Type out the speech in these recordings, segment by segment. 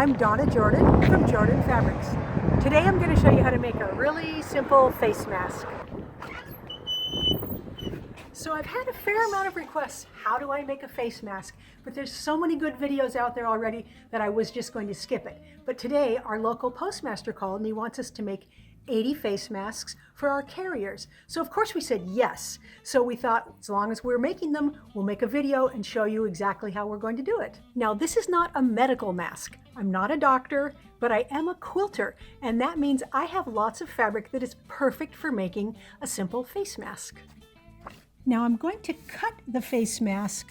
I'm Donna Jordan from Jordan Fabrics. Today I'm going to show you how to make a really simple face mask. So I've had a fair amount of requests, how do I make a face mask? But there's so many good videos out there already that I was just going to skip it. But today our local postmaster called and he wants us to make 80 face masks for our carriers. So of course we said yes. So we thought as long as we're making them, we'll make a video and show you exactly how we're going to do it. Now this is not a medical mask. I'm not a doctor, but I am a quilter. And that means I have lots of fabric that is perfect for making a simple face mask. Now I'm going to cut the face mask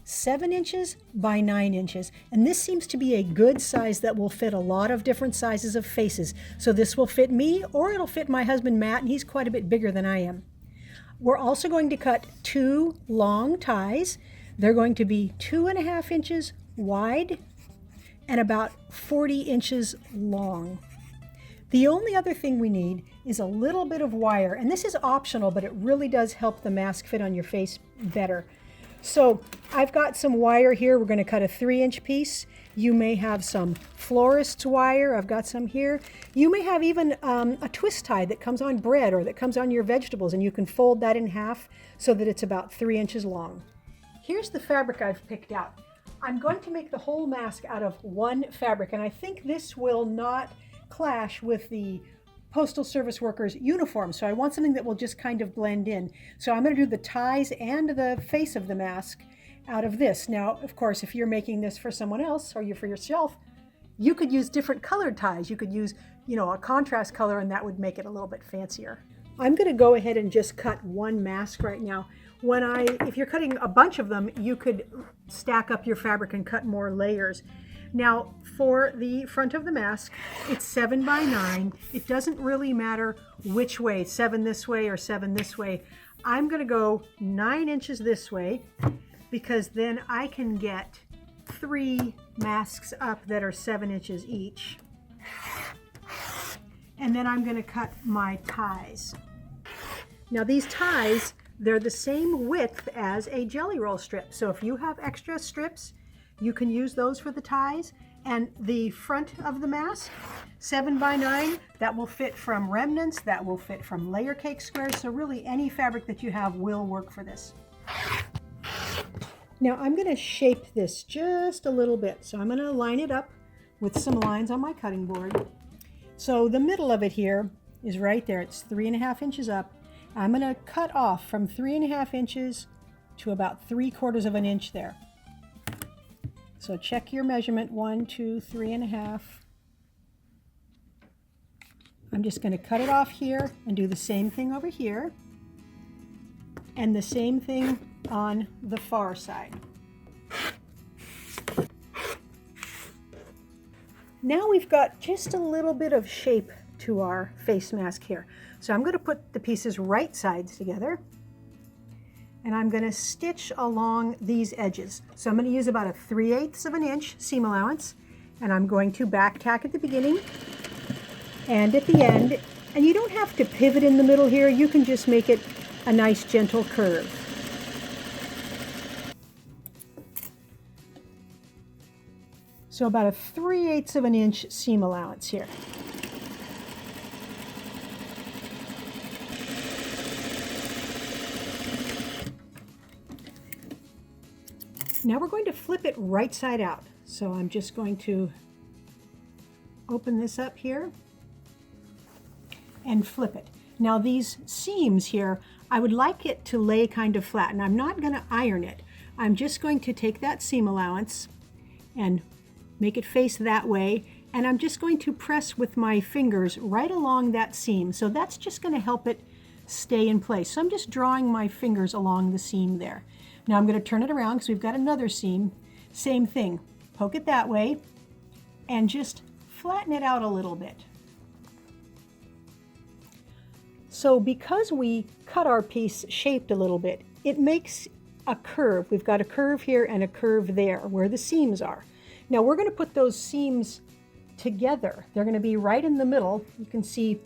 7 inches by 9 inches. And this seems to be a good size that will fit a lot of different sizes of faces. So this will fit me or it'll fit my husband Matt, and he's quite a bit bigger than I am. We're also going to cut 2 long ties. They're going to be 2.5 inches wide and about 40 inches long. The only other thing we need is a little bit of wire, and this is optional, but it really does help the mask fit on your face better. So I've got some wire here. We're going to cut a 3-inch piece. You may have some florist's wire. I've got some here. You may have even a twist tie that comes on bread or that comes on your vegetables, and you can fold that in half so that it's about 3 inches long. Here's the fabric I've picked out. I'm going to make the whole mask out of one fabric, and I think this will not clash with the Postal Service workers' uniform. So I want something that will just kind of blend in. So I'm going to do the ties and the face of the mask out of this. Now, of course, if you're making this for someone else or you for yourself, you could use different colored ties. You could use, a contrast color, and that would make it a little bit fancier. I'm going to go ahead and just cut one mask right now. If you're cutting a bunch of them, you could stack up your fabric and cut more layers. Now, for the front of the mask, it's 7 by 9. It doesn't really matter which way, 7 this way or 7 this way. I'm going to go 9 inches this way because then I can get 3 masks up that are 7 inches each. And then I'm going to cut my ties. Now these ties, they're the same width as a jelly roll strip. So if you have extra strips, you can use those for the ties. And the front of the mask, 7 by 9, that will fit from remnants, that will fit from layer cake squares. So really any fabric that you have will work for this. Now I'm going to shape this just a little bit. So I'm going to line it up with some lines on my cutting board. So the middle of it here is right there. It's 3.5 inches up. I'm going to cut off from 3.5 inches to about 3/4 of an inch there. So check your measurement, 1, 2, 3.5. I'm just going to cut it off here and do the same thing over here. And the same thing on the far side. Now we've got just a little bit of shape to our face mask here. So I'm going to put the pieces right sides together. And I'm going to stitch along these edges. So I'm going to use about a 3/8 of an inch seam allowance, and I'm going to back tack at the beginning and at the end. And you don't have to pivot in the middle here. You can just make it a nice gentle curve. So about a 3/8 of an inch seam allowance here. Now we're going to flip it right side out. So I'm just going to open this up here and flip it. Now these seams here, I would like it to lay kind of flat, and I'm not going to iron it. I'm just going to take that seam allowance and make it face that way, and I'm just going to press with my fingers right along that seam. So that's just going to help it stay in place. So I'm just drawing my fingers along the seam there. Now I'm going to turn it around because we've got another seam. Same thing. Poke it that way and just flatten it out a little bit. So because we cut our piece shaped a little bit, it makes a curve. We've got a curve here and a curve there where the seams are. Now we're going to put those seams together. They're going to be right in the middle. You can see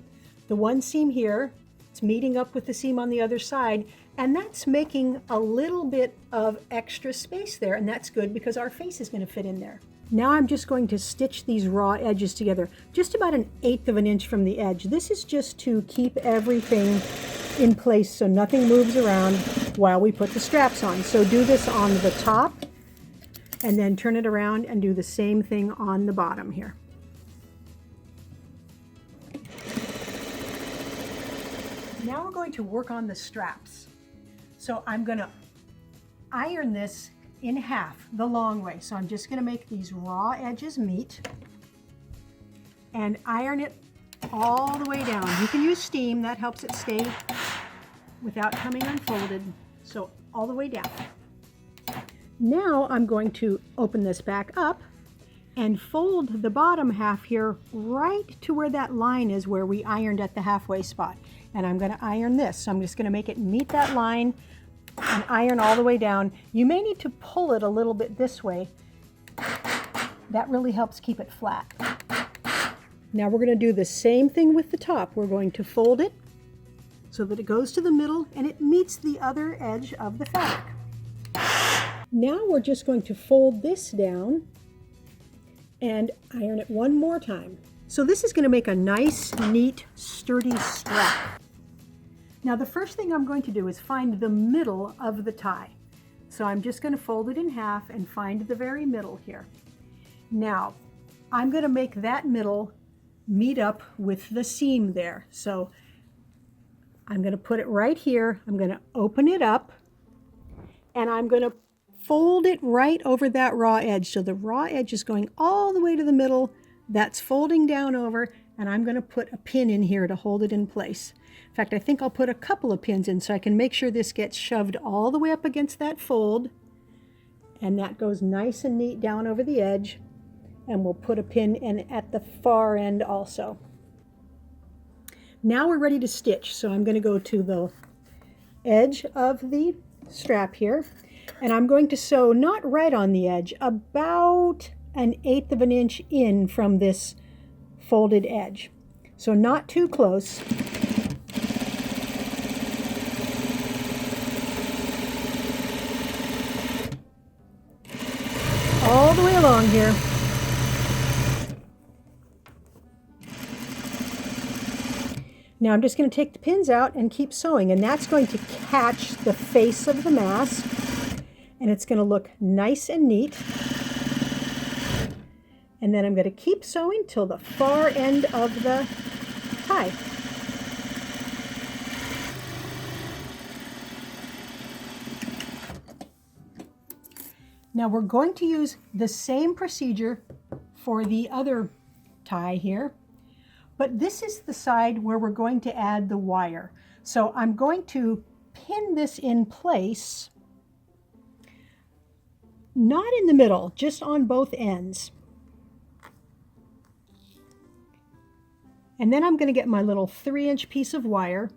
the one seam here It's meeting up with the seam on the other side, and that's making a little bit of extra space there, and that's good because our face is going to fit in there. Now I'm just going to stitch these raw edges together, just about 1/8 of an inch from the edge. This is just to keep everything in place so nothing moves around while we put the straps on. So do this on the top, and then turn it around and do the same thing on the bottom here. Now we're going to work on the straps. So I'm going to iron this in half the long way. So I'm just going to make these raw edges meet and iron it all the way down. You can use steam, that helps it stay without coming unfolded. So all the way down. Now I'm going to open this back up and fold the bottom half here right to where that line is where we ironed at the halfway spot. And I'm going to iron this. So I'm just going to make it meet that line and iron all the way down. You may need to pull it a little bit this way. That really helps keep it flat. Now we're going to do the same thing with the top. We're going to fold it so that it goes to the middle and it meets the other edge of the fabric. Now we're just going to fold this down and iron it one more time. So this is going to make a nice, neat, sturdy strap. Now the first thing I'm going to do is find the middle of the tie. So I'm just going to fold it in half and find the very middle here. Now I'm going to make that middle meet up with the seam there. So I'm going to put it right here. I'm going to open it up and I'm going to fold it right over that raw edge. So the raw edge is going all the way to the middle. That's folding down over, and I'm going to put a pin in here to hold it in place. In fact, I think I'll put a couple of pins in so I can make sure this gets shoved all the way up against that fold, and that goes nice and neat down over the edge, and we'll put a pin in at the far end also. Now we're ready to stitch, so I'm going to go to the edge of the strap here, and I'm going to sew not right on the edge, about 1/8 of an inch in from this folded edge. So not too close. All the way along here. Now I'm just going to take the pins out and keep sewing, and that's going to catch the face of the mask, and it's going to look nice and neat. And then I'm going to keep sewing till the far end of the tie. Now we're going to use the same procedure for the other tie here, but this is the side where we're going to add the wire. So I'm going to pin this in place, not in the middle, just on both ends. And then I'm going to get my little 3-inch piece of wire.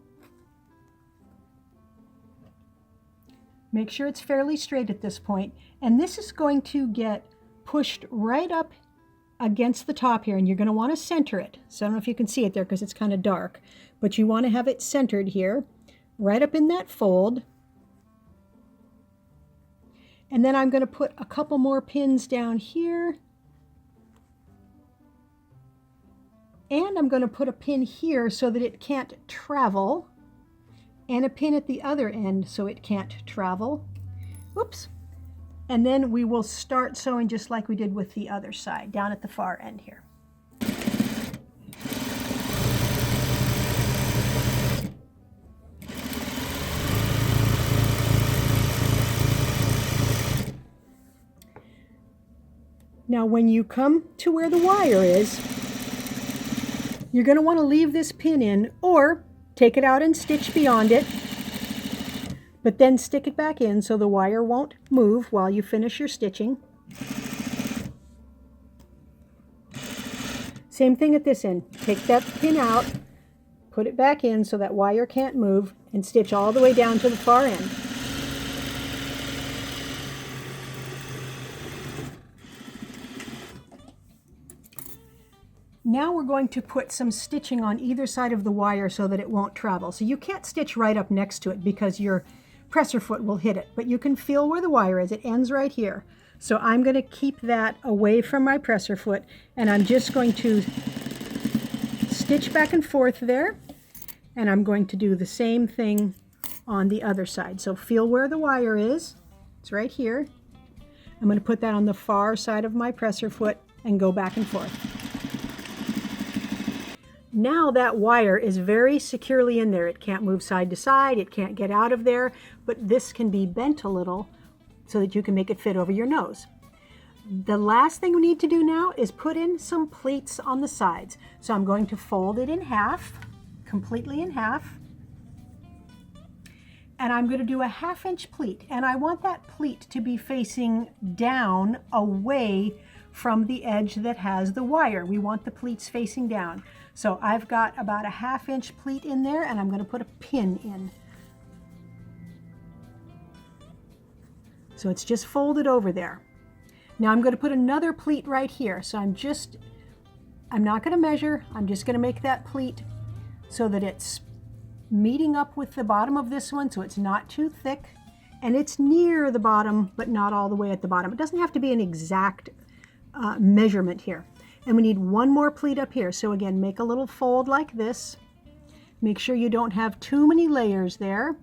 Make sure it's fairly straight at this point. And this is going to get pushed right up against the top here. And you're going to want to center it. So I don't know if you can see it there because it's kind of dark. But you want to have it centered here, right up in that fold. And then I'm going to put a couple more pins down here. And I'm going to put a pin here so that it can't travel, and a pin at the other end so it can't travel. Oops. And then we will start sewing just like we did with the other side, down at the far end here. Now when you come to where the wire is, you're going to want to leave this pin in or take it out and stitch beyond it, but then stick it back in so the wire won't move while you finish your stitching. Same thing at this end. Take that pin out, put it back in so that wire can't move, and stitch all the way down to the far end. Now we're going to put some stitching on either side of the wire so that it won't travel. So you can't stitch right up next to it because your presser foot will hit it, but you can feel where the wire is. It ends right here. So I'm going to keep that away from my presser foot, and I'm just going to stitch back and forth there, and I'm going to do the same thing on the other side. So feel where the wire is. It's right here. I'm going to put that on the far side of my presser foot and go back and forth. Now that wire is very securely in there. It can't move side to side, it can't get out of there, but this can be bent a little so that you can make it fit over your nose. The last thing we need to do now is put in some pleats on the sides. So I'm going to fold it in half, completely in half, and I'm going to do a 1/2 inch pleat, and I want that pleat to be facing down away from the edge that has the wire. We want the pleats facing down. So I've got about a 1/2 inch pleat in there, and I'm going to put a pin in. So it's just folded over there. Now I'm going to put another pleat right here. So I'm not going to measure, I'm just going to make that pleat so that it's meeting up with the bottom of this one, so it's not too thick, and it's near the bottom, but not all the way at the bottom. It doesn't have to be an exact measurement here. And we need one more pleat up here. So again, make a little fold like this. Make sure you don't have too many layers there,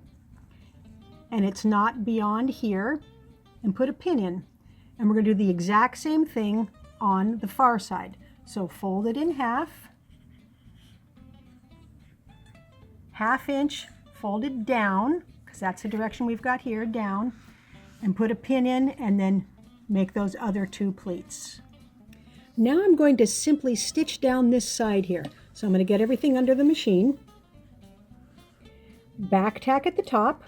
and it's not beyond here, and put a pin in. And we're going to do the exact same thing on the far side. So fold it in half, 1/2 inch folded down, because that's the direction we've got here, down, and put a pin in, and then make those other 2 pleats. Now I'm going to simply stitch down this side here. So I'm going to get everything under the machine, back tack at the top,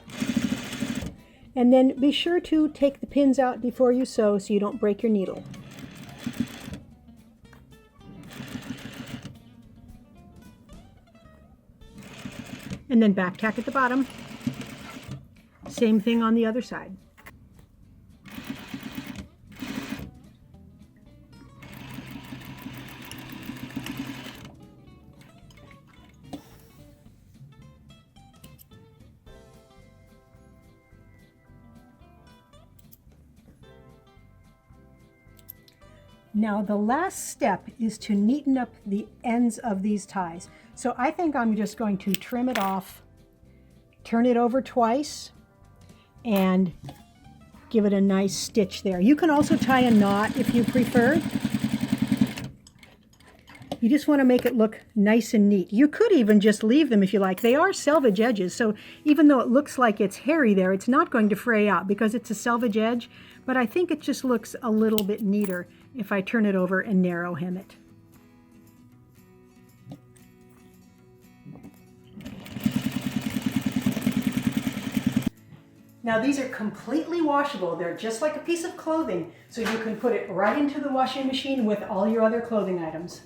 and then be sure to take the pins out before you sew so you don't break your needle. And then back tack at the bottom. Same thing on the other side. Now the last step is to neaten up the ends of these ties. So I think I'm just going to trim it off, turn it over twice, and give it a nice stitch there. You can also tie a knot if you prefer. You just want to make it look nice and neat. You could even just leave them if you like. They are selvage edges, so even though it looks like it's hairy there, it's not going to fray out because it's a selvage edge, but I think it just looks a little bit neater if I turn it over and narrow hem it. Now these are completely washable. They're just like a piece of clothing, so you can put it right into the washing machine with all your other clothing items.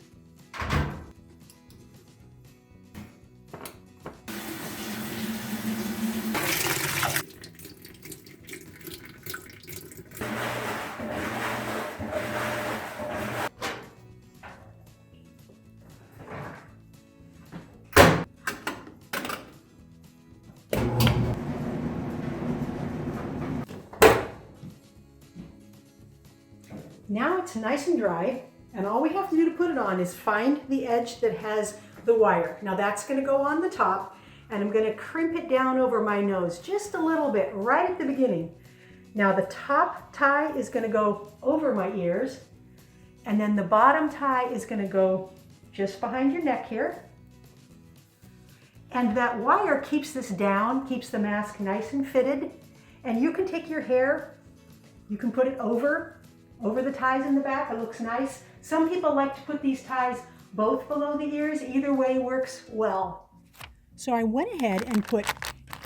Now it's nice and dry, and all we have to do to put it on is find the edge that has the wire. Now that's going to go on the top, and I'm going to crimp it down over my nose just a little bit right at the beginning. Now the top tie is going to go over my ears, and then the bottom tie is going to go just behind your neck here. And that wire keeps this down, keeps the mask nice and fitted. And you can take your hair, you can put it over the ties in the back. It looks nice. Some people like to put these ties both below the ears. Either way works well. So I went ahead and put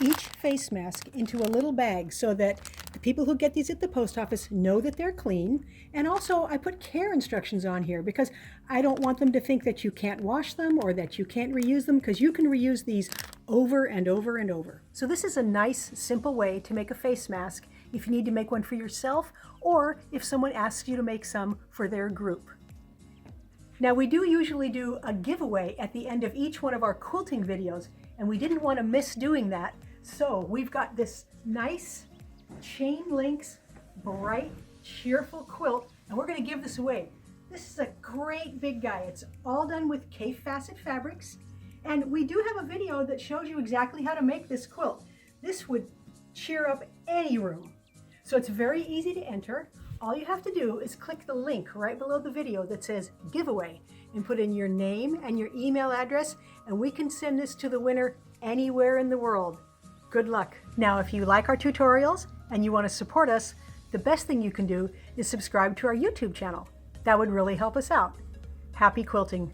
each face mask into a little bag so that the people who get these at the post office know that they're clean. And also I put care instructions on here because I don't want them to think that you can't wash them or that you can't reuse them, because you can reuse these over and over and over. So this is a nice, simple way to make a face mask if you need to make one for yourself or if someone asks you to make some for their group. Now we do usually do a giveaway at the end of each one of our quilting videos, and we didn't want to miss doing that. So we've got this nice chain links, bright, cheerful quilt, and we're going to give this away. This is a great big guy. It's all done with Cape Facet fabrics, and we do have a video that shows you exactly how to make this quilt. This would cheer up any room. So it's very easy to enter. All you have to do is click the link right below the video that says giveaway and put in your name and your email address, and we can send this to the winner anywhere in the world. Good luck. Now, if you like our tutorials and you want to support us, the best thing you can do is subscribe to our YouTube channel. That would really help us out. Happy quilting!